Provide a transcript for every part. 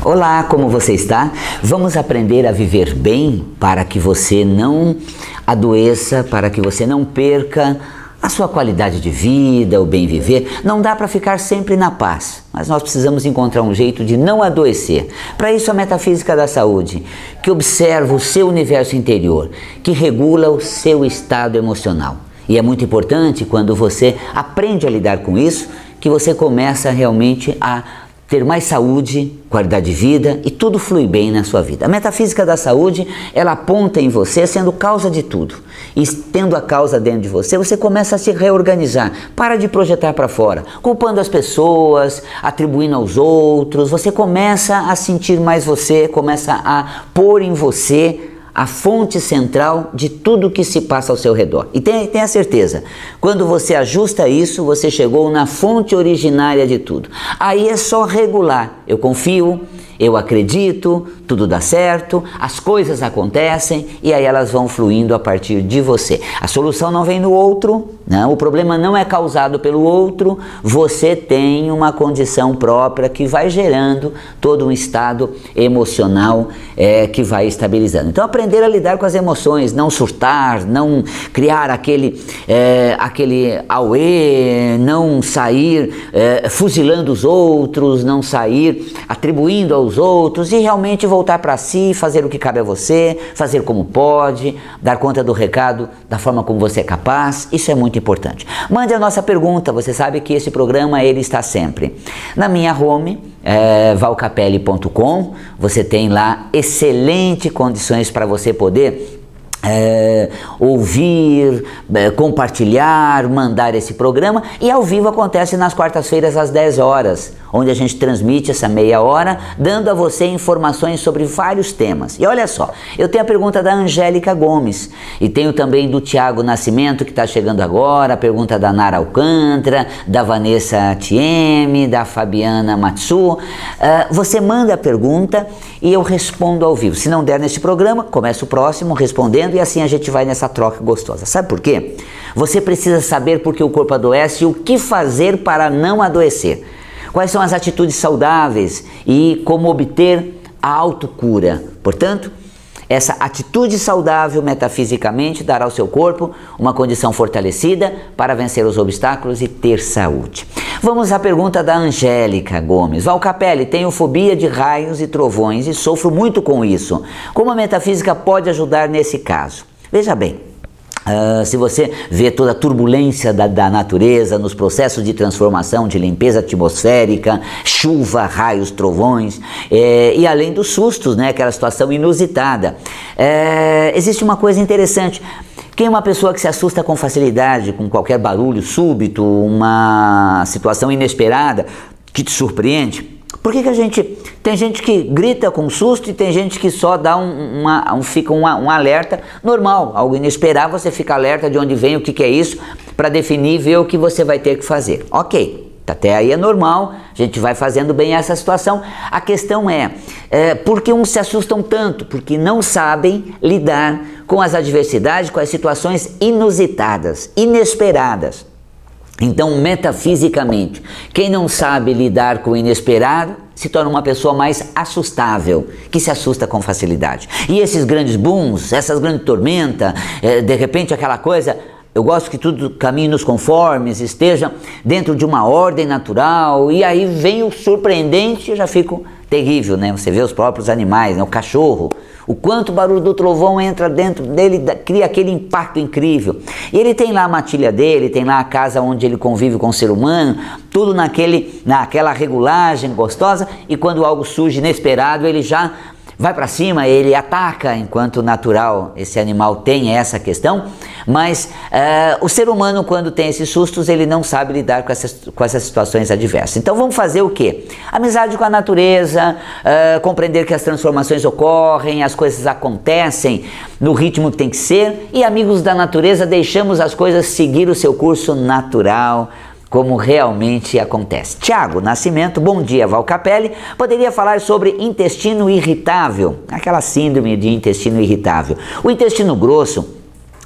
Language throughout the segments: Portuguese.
Olá, como você está? Vamos aprender a viver bem para que você não adoeça, para que você não perca a sua qualidade de vida, o bem viver. Não dá para ficar sempre na paz, mas nós precisamos encontrar um jeito de não adoecer. Para isso, a metafísica da saúde, que observa o seu universo interior, que regula o seu estado emocional. E é muito importante quando você aprende a lidar com isso, que você começa realmente a ter mais saúde, qualidade de vida e tudo flui bem na sua vida. A metafísica da saúde, ela aponta em você sendo causa de tudo. E tendo a causa dentro de você, você começa a se reorganizar. Para de projetar para fora, culpando as pessoas, atribuindo aos outros. Você começa a sentir mais você, começa a pôr em você a fonte central de tudo que se passa ao seu redor. E tenha certeza, quando você ajusta isso, você chegou na fonte originária de tudo. Aí é só regular. Eu confio, eu acredito, tudo dá certo, as coisas acontecem e aí elas vão fluindo a partir de você. A solução não vem no outro, não, o problema não é causado pelo outro, você tem uma condição própria que vai gerando todo um estado emocional que vai estabilizando. Então aprender a lidar com as emoções, não surtar, não criar aquele auê, não sair fuzilando os outros, não sair atribuindo aos outros e realmente voltar para si, fazer o que cabe a você, fazer como pode, dar conta do recado da forma como você é capaz. Isso é muito importante. Mande a nossa pergunta. Você sabe que esse programa ele está sempre na minha home, valcapelli.com. Você tem lá excelentes condições para você poder ouvir, compartilhar, mandar esse programa, e ao vivo acontece nas quartas-feiras às 10 horas, onde a gente transmite essa meia hora, dando a você informações sobre vários temas. E olha só, eu tenho a pergunta da Angélica Gomes, e tenho também do Tiago Nascimento, que está chegando agora, a pergunta da Nara Alcântara, da Vanessa TM, da Fabiana Matsu. Você manda a pergunta e eu respondo ao vivo. Se não der nesse programa, começa o próximo respondendo, e assim a gente vai nessa troca gostosa. Sabe por quê? Você precisa saber por que o corpo adoece e o que fazer para não adoecer. Quais são as atitudes saudáveis e como obter a autocura. Portanto, essa atitude saudável metafisicamente dará ao seu corpo uma condição fortalecida para vencer os obstáculos e ter saúde. Vamos à pergunta da Angélica Gomes. Valcapelli, tenho fobia de raios e trovões e sofro muito com isso. Como a metafísica pode ajudar nesse caso? Veja bem. Se você vê toda a turbulência da natureza nos processos de transformação, de limpeza atmosférica, chuva, raios, trovões, e além dos sustos, né, aquela situação inusitada, existe uma coisa interessante. Quem é uma pessoa que se assusta com facilidade, com qualquer barulho súbito, uma situação inesperada que te surpreende? Por que tem gente que grita com susto e tem gente que só dá um alerta normal, algo inesperado, você fica alerta de onde vem, o que é isso, para definir e ver o que você vai ter que fazer. Ok, até aí é normal, a gente vai fazendo bem essa situação. A questão por que uns se assustam tanto? Porque não sabem lidar com as adversidades, com as situações inusitadas, inesperadas. Então, metafisicamente, quem não sabe lidar com o inesperado se torna uma pessoa mais assustável, que se assusta com facilidade. E esses grandes booms, essas grandes tormentas, de repente aquela coisa, eu gosto que tudo caminhe nos conformes, esteja dentro de uma ordem natural, e aí vem o surpreendente e eu já fico terrível, né? Você vê os próprios animais, né? O cachorro, o quanto o barulho do trovão entra dentro dele, cria aquele impacto incrível. E ele tem lá a matilha dele, tem lá a casa onde ele convive com o ser humano, tudo naquela regulagem gostosa, e quando algo surge inesperado, ele já vai para cima, ele ataca, enquanto natural esse animal tem essa questão, mas o ser humano, quando tem esses sustos, ele não sabe lidar com essas situações adversas. Então vamos fazer o quê? Amizade com a natureza, compreender que as transformações ocorrem, as coisas acontecem no ritmo que tem que ser, e amigos da natureza, deixamos as coisas seguir o seu curso natural, como realmente acontece. Tiago Nascimento, bom dia, Valcapelli. Poderia falar sobre intestino irritável, aquela síndrome de intestino irritável. O intestino grosso,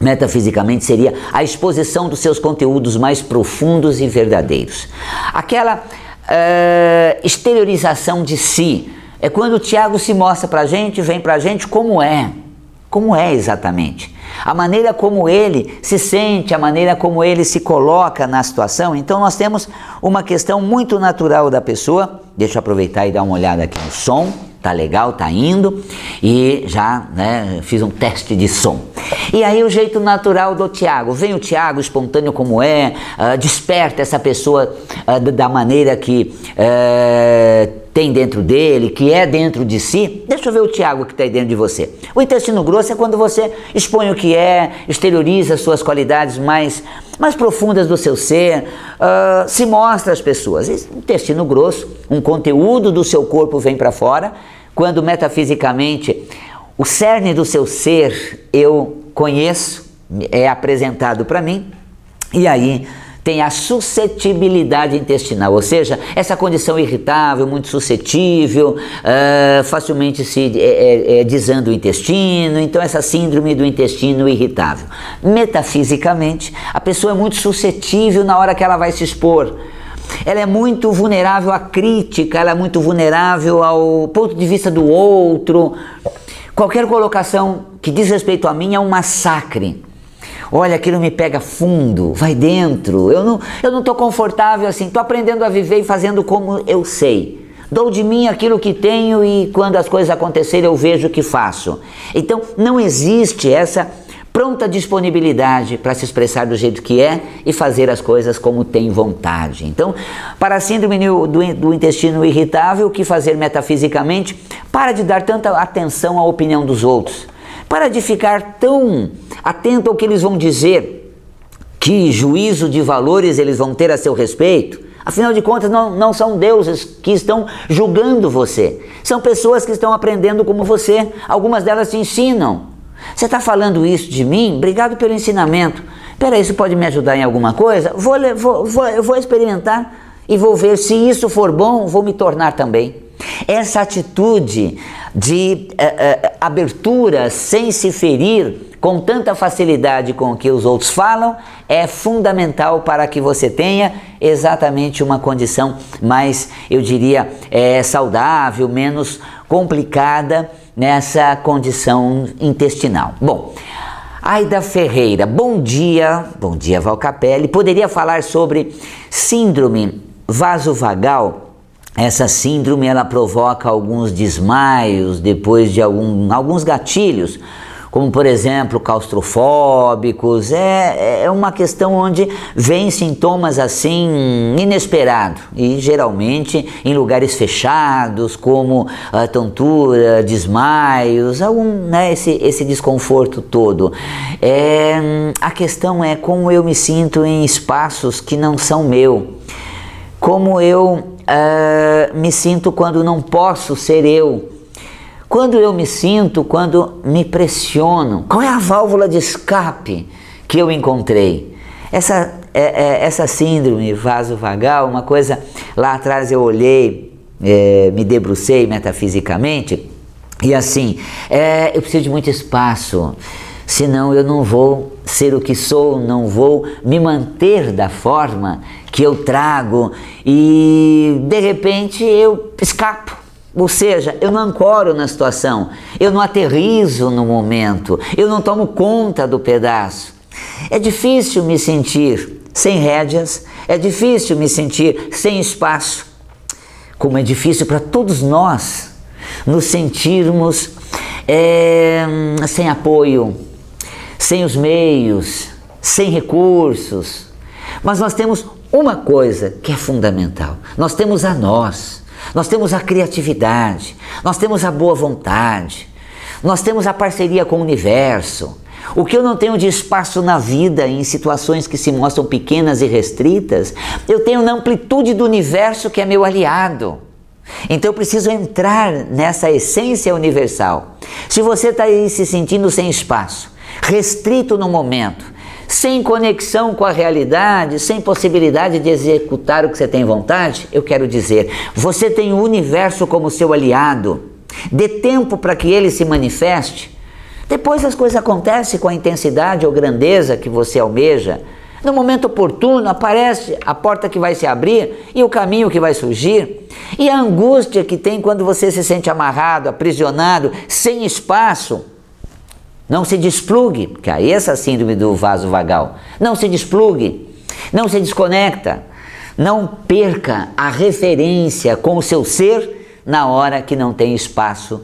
metafisicamente, seria a exposição dos seus conteúdos mais profundos e verdadeiros. Aquela exteriorização de si, é quando o Tiago se mostra para a gente, vem para a gente como é exatamente. A maneira como ele se sente, a maneira como ele se coloca na situação. Então nós temos uma questão muito natural da pessoa. Deixa eu aproveitar e dar uma olhada aqui no som. Tá legal, tá indo. E já, né, fiz um teste de som. E aí o jeito natural do Tiago. Vem o Tiago espontâneo como desperta essa pessoa da maneira que tem dentro dele, que é dentro de si. Deixa eu ver o Tiago que está aí dentro de você. O intestino grosso é quando você expõe o que exterioriza suas qualidades mais profundas do seu ser, se mostra às pessoas. Esse intestino grosso, um conteúdo do seu corpo vem para fora, quando metafisicamente o cerne do seu ser eu conheço, é apresentado para mim, e aí tem a suscetibilidade intestinal, ou seja, essa condição irritável, muito suscetível, facilmente se desanda o intestino, então essa síndrome do intestino irritável. Metafisicamente, a pessoa é muito suscetível na hora que ela vai se expor. Ela é muito vulnerável à crítica, ela é muito vulnerável ao ponto de vista do outro. Qualquer colocação que diz respeito a mim é um massacre. Olha, aquilo me pega fundo, vai dentro, eu não estou confortável assim, estou aprendendo a viver e fazendo como eu sei. Dou de mim aquilo que tenho e quando as coisas acontecerem eu vejo o que faço. Então não existe essa pronta disponibilidade para se expressar do jeito que é e fazer as coisas como tem vontade. Então, para a síndrome do intestino irritável, o que fazer metafisicamente? Para de dar tanta atenção à opinião dos outros. Para de ficar tão atento ao que eles vão dizer, que juízo de valores eles vão ter a seu respeito. Afinal de contas, não são deuses que estão julgando você. São pessoas que estão aprendendo como você. Algumas delas te ensinam. Você está falando isso de mim? Obrigado pelo ensinamento. Peraí, isso pode me ajudar em alguma coisa? Eu vou experimentar e vou ver se isso for bom, vou me tornar também. Essa atitude de abertura sem se ferir, com tanta facilidade com o que os outros falam, é fundamental para que você tenha exatamente uma condição mais, eu diria, saudável, menos complicada nessa condição intestinal. Bom, Aida Ferreira, bom dia Val Capelli. Poderia falar sobre síndrome vasovagal? Essa síndrome ela provoca alguns desmaios depois de alguns gatilhos, como por exemplo claustrofóbicos. É uma questão onde vem sintomas assim inesperados e geralmente em lugares fechados, como tontura, desmaios, esse desconforto todo. A questão é como eu me sinto em espaços que não são meu, como eu me sinto quando não posso ser eu. Quando eu me sinto, quando me pressiono, qual é a válvula de escape que eu encontrei? Essa síndrome vasovagal, uma coisa, lá atrás eu olhei, me debrucei metafisicamente, e assim, eu preciso de muito espaço, senão eu não vou ser o que sou, não vou me manter da forma que eu trago, e de repente eu escapo. Ou seja, eu não ancoro na situação, eu não aterrizo no momento, eu não tomo conta do pedaço. É difícil me sentir sem rédeas, é difícil me sentir sem espaço, como é difícil para todos nós nos sentirmos sem apoio, sem os meios, sem recursos. Mas nós temos uma coisa que é fundamental, nós temos a nós temos a criatividade, nós temos a boa vontade, nós temos a parceria com o universo. O que eu não tenho de espaço na vida, em situações que se mostram pequenas e restritas, eu tenho na amplitude do universo que é meu aliado. Então eu preciso entrar nessa essência universal. Se você está aí se sentindo sem espaço, restrito no momento, sem conexão com a realidade, sem possibilidade de executar o que você tem vontade, eu quero dizer, você tem o universo como seu aliado. Dê tempo para que ele se manifeste. Depois as coisas acontecem com a intensidade ou grandeza que você almeja, No momento oportuno aparece a porta que vai se abrir e o caminho que vai surgir. E a angústia que tem quando você se sente amarrado, aprisionado, sem espaço. Não se desplugue, que aí é essa síndrome do vaso vagal. Não se desplugue, não se desconecta. Não perca a referência com o seu ser na hora que não tem espaço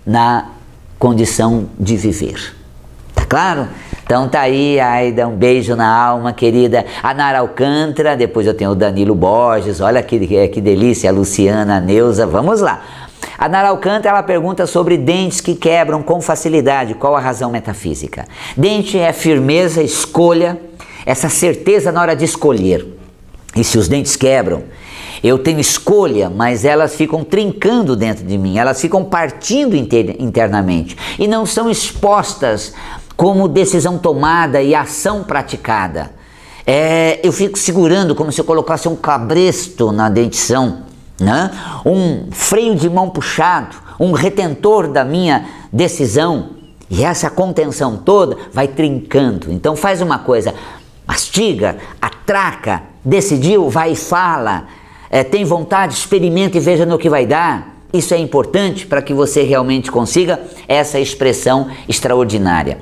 na condição de viver. Tá claro? Então tá aí, Aida, um beijo na alma, querida. A Nara Alcântara, depois eu tenho o Danilo Borges, olha que delícia, a Luciana, a Neuza, vamos lá. A Nara Alcântara, ela pergunta sobre dentes que quebram com facilidade, qual a razão metafísica? Dente é firmeza, escolha, essa certeza na hora de escolher. E se os dentes quebram, eu tenho escolha, mas elas ficam trincando dentro de mim, elas ficam partindo internamente e não são expostas como decisão tomada e ação praticada. Eu fico segurando como se eu colocasse um cabresto na dentição, né? Um freio de mão puxado, um retentor da minha decisão, e essa contenção toda vai trincando. Então faz uma coisa, mastiga, atraca, decidiu, vai e fala, tem vontade, experimenta e veja no que vai dar. Isso é importante para que você realmente consiga essa expressão extraordinária.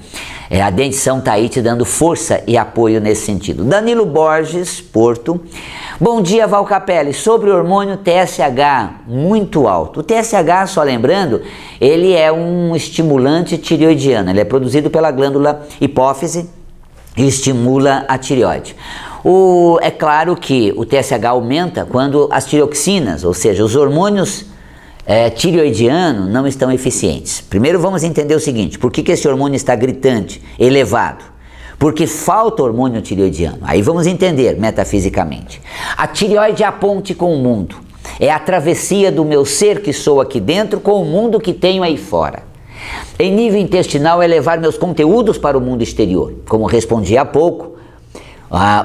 A dentição está aí te dando força e apoio nesse sentido. Danilo Borges, Porto. Bom dia, Val Capelli. Sobre o hormônio TSH, muito alto. O TSH, só lembrando, ele é um estimulante tireoidiano. Ele é produzido pela glândula hipófise e estimula a tireoide. É claro que o TSH aumenta quando as tireoxinas, ou seja, os hormônios tireoidiano não estão eficientes. Primeiro vamos entender o seguinte, por que esse hormônio está gritante, elevado? Porque falta hormônio tireoidiano. Aí vamos entender metafisicamente. A tireoide é a ponte com o mundo, é a travessia do meu ser que sou aqui dentro com o mundo que tenho aí fora. Em nível intestinal é levar meus conteúdos para o mundo exterior, como respondi há pouco,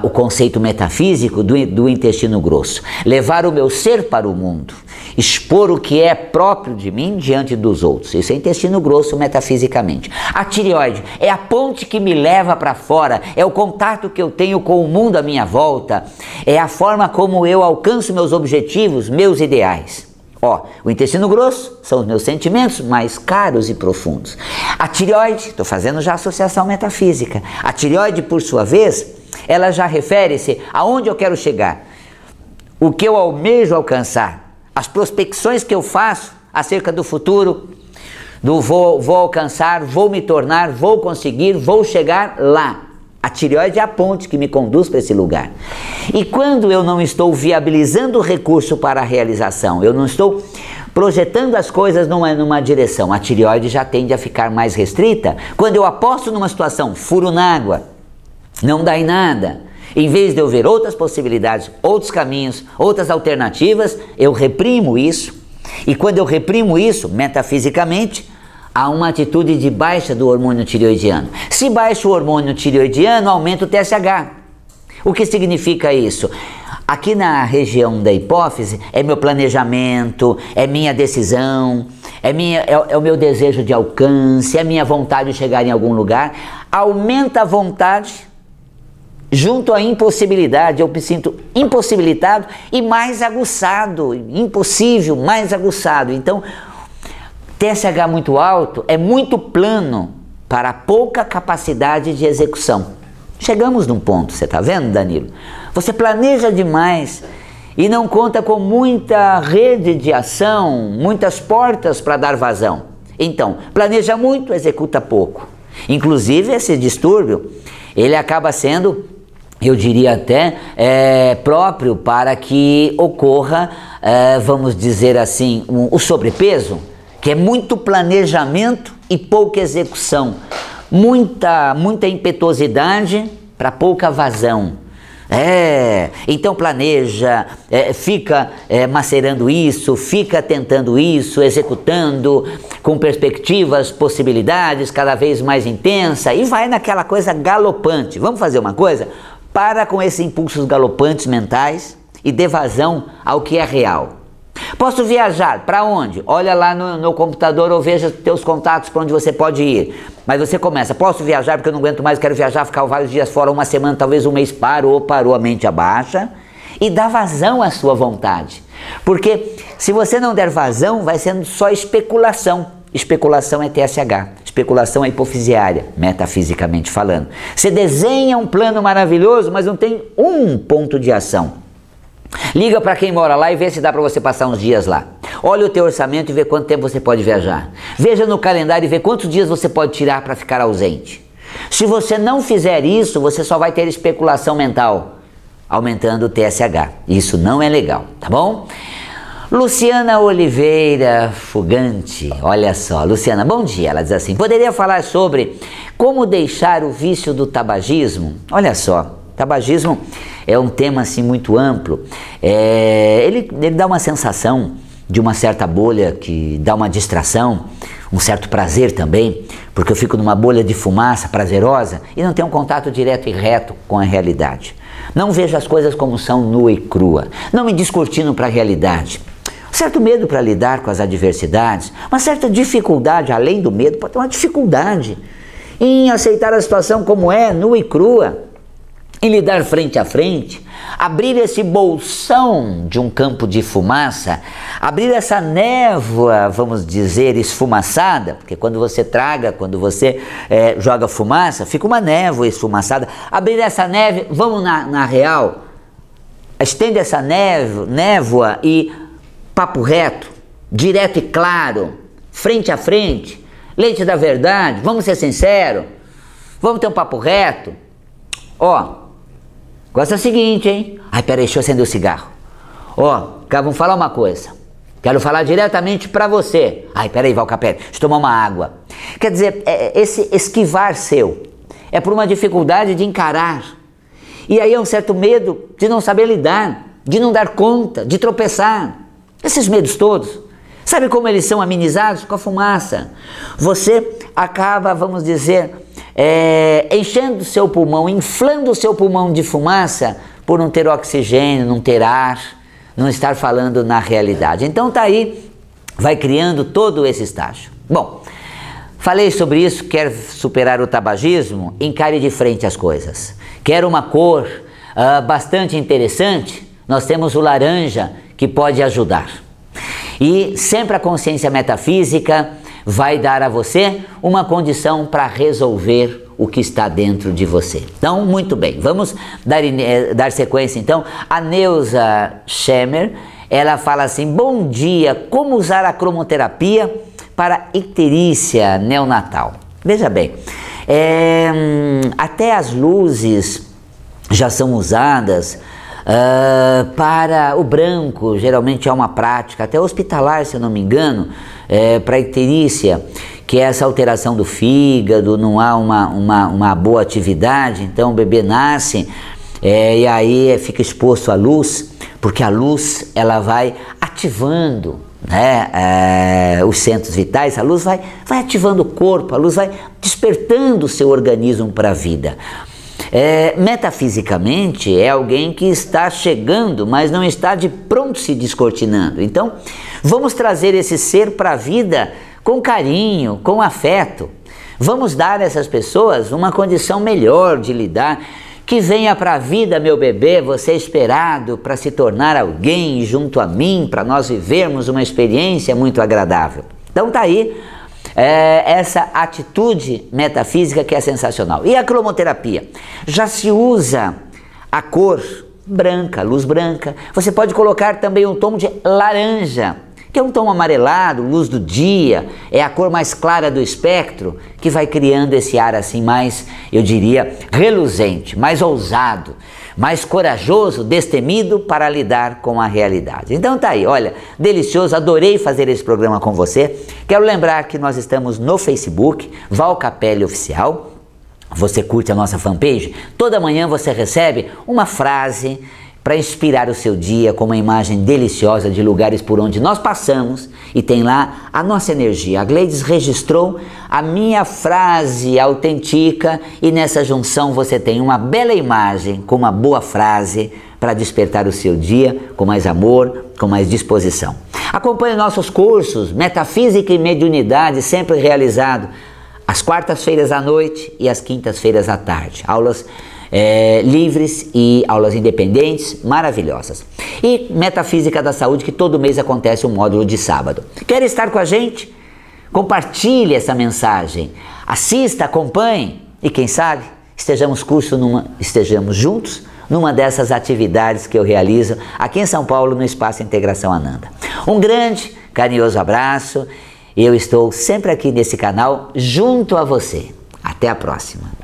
o conceito metafísico do intestino grosso. Levar o meu ser para o mundo, expor o que é próprio de mim diante dos outros. Isso é intestino grosso metafisicamente. A tireoide é a ponte que me leva para fora, é o contato que eu tenho com o mundo à minha volta, é a forma como eu alcanço meus objetivos, meus ideais. O intestino grosso são os meus sentimentos mais caros e profundos. A tireoide, estou fazendo já associação metafísica, a tireoide, por sua vez, ela já refere-se aonde eu quero chegar, o que eu almejo alcançar, as prospecções que eu faço acerca do futuro, do vou alcançar, vou me tornar, vou conseguir, vou chegar lá. A tireoide é a ponte que me conduz para esse lugar. E quando eu não estou viabilizando o recurso para a realização, eu não estou projetando as coisas numa direção, a tireoide já tende a ficar mais restrita. Quando eu aposto numa situação, furo na água, não dá em nada, em vez de eu ver outras possibilidades, outros caminhos, outras alternativas, eu reprimo isso. E quando eu reprimo isso, metafisicamente, há uma atitude de baixa do hormônio tireoidiano. Se baixa o hormônio tireoidiano, aumenta o TSH. O que significa isso? Aqui na região da hipófise é meu planejamento, é minha decisão, é o meu desejo de alcance, é minha vontade de chegar em algum lugar. Aumenta a vontade junto à impossibilidade, eu me sinto impossibilitado e mais aguçado, impossível, mais aguçado. Então, TSH muito alto é muito plano para pouca capacidade de execução. Chegamos num ponto, você está vendo, Danilo? Você planeja demais e não conta com muita rede de ação, muitas portas para dar vazão. Então, planeja muito, executa pouco. Inclusive, esse distúrbio, ele acaba sendo, eu diria até, próprio para que ocorra, vamos dizer assim, o sobrepeso, que é muito planejamento e pouca execução, muita impetuosidade para pouca vazão. Então planeja, fica macerando isso, fica tentando isso, executando com perspectivas, possibilidades cada vez mais intensa e vai naquela coisa galopante. Vamos fazer uma coisa? Para com esses impulsos galopantes mentais e dê vazão ao que é real. Posso viajar, para onde? Olha lá no computador ou veja teus contatos para onde você pode ir. Mas você começa, posso viajar porque eu não aguento mais, quero viajar, ficar vários dias fora, uma semana, talvez um mês, parou, a mente abaixa e dá vazão à sua vontade. Porque se você não der vazão, vai sendo só especulação. Especulação é TSH, especulação é hipofisiária, metafisicamente falando. Você desenha um plano maravilhoso, mas não tem um ponto de ação. Liga para quem mora lá e vê se dá para você passar uns dias lá. Olha o teu orçamento e vê quanto tempo você pode viajar. Veja no calendário e vê quantos dias você pode tirar para ficar ausente. Se você não fizer isso, você só vai ter especulação mental, aumentando o TSH. Isso não é legal, tá bom? Luciana Oliveira Fugante, olha só, Luciana, bom dia, ela diz assim, poderia falar sobre como deixar o vício do tabagismo? Olha só, tabagismo é um tema assim muito amplo, ele dá uma sensação de uma certa bolha que dá uma distração, um certo prazer também, porque eu fico numa bolha de fumaça prazerosa e não tenho um contato direto e reto com a realidade. Não vejo as coisas como são, nua e crua, não me descortino para a realidade. Um certo medo para lidar com as adversidades, uma certa dificuldade, além do medo, pode ter uma dificuldade em aceitar a situação como é, nua e crua, em lidar frente a frente, abrir esse bolsão de um campo de fumaça, abrir essa névoa, vamos dizer, esfumaçada, porque quando você traga, quando você joga fumaça, fica uma névoa esfumaçada, abrir essa névoa, vamos na real, estende essa névoa e papo reto, direto e claro, frente a frente, leite da verdade, vamos ser sinceros, vamos ter um papo reto. Ó, gosta é o seguinte, hein? Ai, peraí, deixa eu acender o cigarro. Ó, vamos falar uma coisa, quero falar diretamente pra você. Ai, peraí, Valcapelli, deixa eu tomar uma água. Quer dizer, esse esquivar seu é por uma dificuldade de encarar. E aí é um certo medo de não saber lidar, de não dar conta, de tropeçar. Esses medos todos, sabe como eles são amenizados? Com a fumaça. Você acaba, vamos dizer, enchendo o seu pulmão, inflando o seu pulmão de fumaça por não ter oxigênio, não ter ar, não estar falando na realidade. Então tá aí, vai criando todo esse estágio. Bom, falei sobre isso, quer superar o tabagismo? Encare de frente as coisas. Quer uma cor bastante interessante? Nós temos o laranja, que pode ajudar. E sempre a consciência metafísica vai dar a você uma condição para resolver o que está dentro de você. Então, muito bem, vamos dar sequência então. A Neuza Schemer, ela fala assim, bom dia, como usar a cromoterapia para icterícia neonatal? Veja bem, até as luzes já são usadas para o branco, geralmente é uma prática, até hospitalar, se eu não me engano, para icterícia, que é essa alteração do fígado, não há uma boa atividade, então o bebê nasce e aí fica exposto à luz, porque a luz ela vai ativando, né, os centros vitais, a luz vai ativando o corpo, a luz vai despertando o seu organismo para a vida. Metafisicamente é alguém que está chegando, mas não está de pronto se descortinando. Então, vamos trazer esse ser para a vida com carinho, com afeto. Vamos dar a essas pessoas uma condição melhor de lidar. Que venha para a vida, meu bebê, você é esperado para se tornar alguém junto a mim, para nós vivermos uma experiência muito agradável. Então tá aí essa atitude metafísica que é sensacional. E a cromoterapia? Já se usa a cor branca, luz branca. Você pode colocar também um tom de laranja, que é um tom amarelado, luz do dia, é a cor mais clara do espectro, que vai criando esse ar assim mais, eu diria, reluzente, mais ousado, mais corajoso, destemido para lidar com a realidade. Então tá aí, olha, delicioso, adorei fazer esse programa com você. Quero lembrar que nós estamos no Facebook, Valcapelli Oficial. Você curte a nossa fanpage? Toda manhã você recebe uma frase para inspirar o seu dia com uma imagem deliciosa de lugares por onde nós passamos e tem lá a nossa energia. A Gleides registrou a minha frase autêntica e nessa junção você tem uma bela imagem com uma boa frase para despertar o seu dia com mais amor, com mais disposição. Acompanhe nossos cursos Metafísica e Mediunidade, sempre realizado às quartas-feiras à noite e às quintas-feiras à tarde. Aulas livres e aulas independentes maravilhosas. E Metafísica da Saúde, que todo mês acontece um módulo de sábado. Quer estar com a gente? Compartilhe essa mensagem, assista, acompanhe e quem sabe estejamos juntos numa dessas atividades que eu realizo aqui em São Paulo no Espaço Integração Ananda. Um grande, carinhoso abraço. Eu estou sempre aqui nesse canal junto a você. Até a próxima.